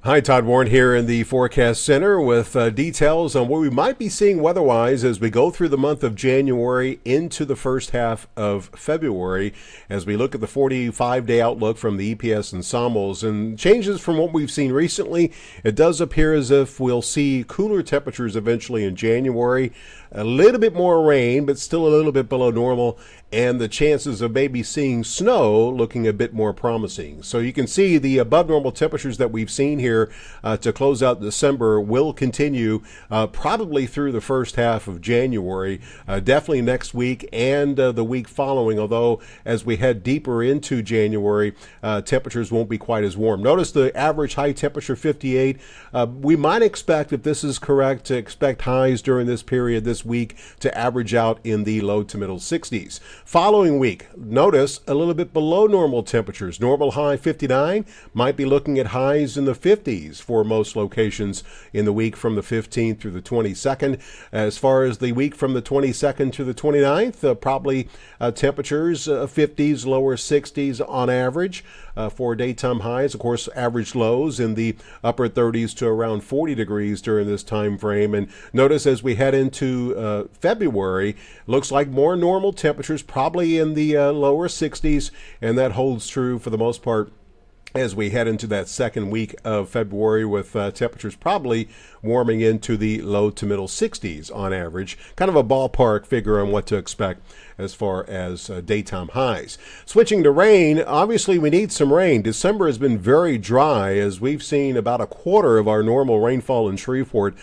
Hi, Todd Warren here in the Forecast Center with details on what we might be seeing weather-wise as we go through the month of January into the first half of February as we look at the 45-day outlook from the EPS ensembles. And changes from what we've seen recently, it does appear as if we'll see cooler temperatures eventually in January, a little bit more rain, but still a little bit below normal, and the chances of maybe seeing snow looking a bit more promising. So you can see the above normal temperatures that we've seen here to close out December will continue probably through the first half of January, definitely next week and the week following, although as we head deeper into January, temperatures won't be quite as warm. Notice the average high temperature 58. We might expect, if this is correct, to expect highs during this period this week to average out in the low to middle 60s. Following week, notice a little bit below normal temperatures. Normal high 59, might be looking at highs in the 50s for most locations in the week from the 15th through the 22nd. As far as the week from the 22nd to the 29th, probably temperatures 50s, lower 60s on average for daytime highs. Of course, average lows in the upper 30s to around 40 degrees during this time frame. And notice as we head into February, looks like more normal temperatures, probably in the lower 60s, and that holds true for the most part as we head into that second week of February, with temperatures probably warming into the low to middle 60s on average. Kind of a ballpark figure on what to expect as far as daytime highs. Switching to rain, obviously we need some rain. December has been very dry, as we've seen about a quarter of our normal rainfall in Shreveport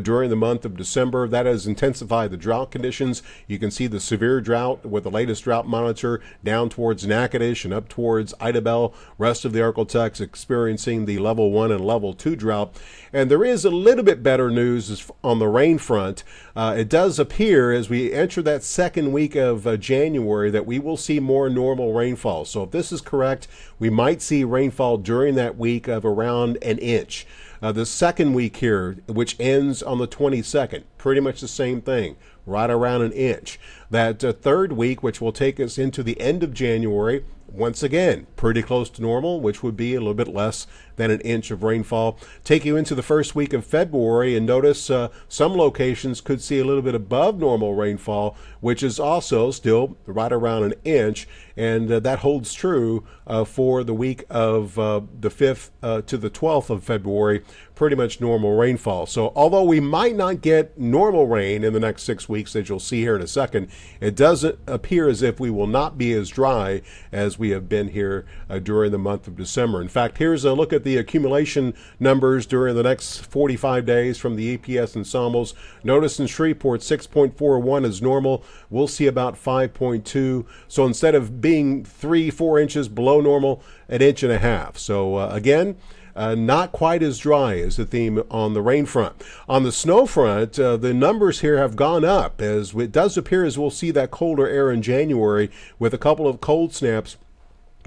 during the month of December. That has intensified the drought conditions. You can see the severe drought with the latest drought monitor down towards Natchitoches and up towards Idabel. Rest of the Arklatex experiencing the level 1 and level 2 drought. And there is a little bit better news on the rain front. It does appear as we enter that second week of January that we will see more normal rainfall. So if this is correct, we might see rainfall during that week of around an inch. The second week here, which ends on the 22nd, pretty much the same thing, right around an inch. That third week, which will take us into the end of January, once again, pretty close to normal, which would be a little bit less than an inch of rainfall. Take you into the first week of February, and notice some locations could see a little bit above normal rainfall, which is also still right around an inch, and that holds true for the week of the 5th to the 12th of February, pretty much normal rainfall. So although we might not get normal rain in the next 6 weeks, as you'll see here in a second, it does appear as if we will not be as dry as we have been here during the month of December. In fact, here's a look at the accumulation numbers during the next 45 days from the EPS ensembles. Notice in Shreveport, 6.41 is normal. We'll see about 5.2. So instead of being 3-4 inches below normal, an inch and a half. So again, not quite as dry as the theme on the rain front. On the snow front, the numbers here have gone up, as it does appear as we'll see that colder air in January with a couple of cold snaps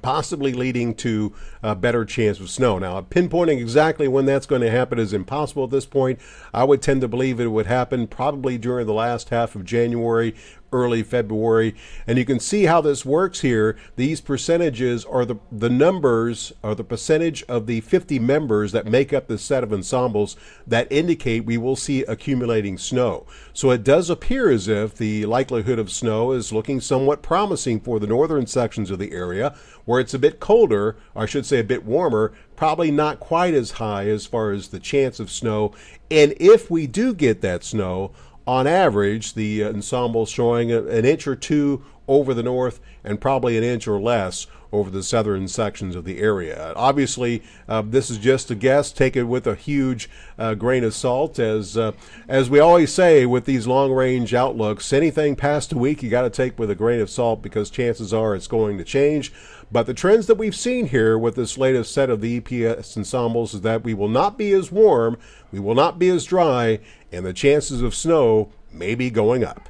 possibly leading to a better chance of snow. Now, pinpointing exactly when that's going to happen is impossible at this point. I would tend to believe it would happen probably during the last half of January, early February. And you can see how this works here. These percentages are the numbers, or the percentage of the 50 members that make up the set of ensembles that indicate we will see accumulating snow. So it does appear as if the likelihood of snow is looking somewhat promising for the northern sections of the area, where it's a bit colder, or I should say a bit warmer, probably not quite as high as far as the chance of snow. And if we do get that snow, on average, the ensemble showing an inch or two over the north and probably an inch or less over the southern sections of the area. Obviously, this is just a guess. Take it with a huge grain of salt. As we always say with these long-range outlooks, anything past a week you got to take with a grain of salt, because chances are it's going to change. But the trends that we've seen here with this latest set of the EPS ensembles is that we will not be as warm, we will not be as dry, and the chances of snow may be going up.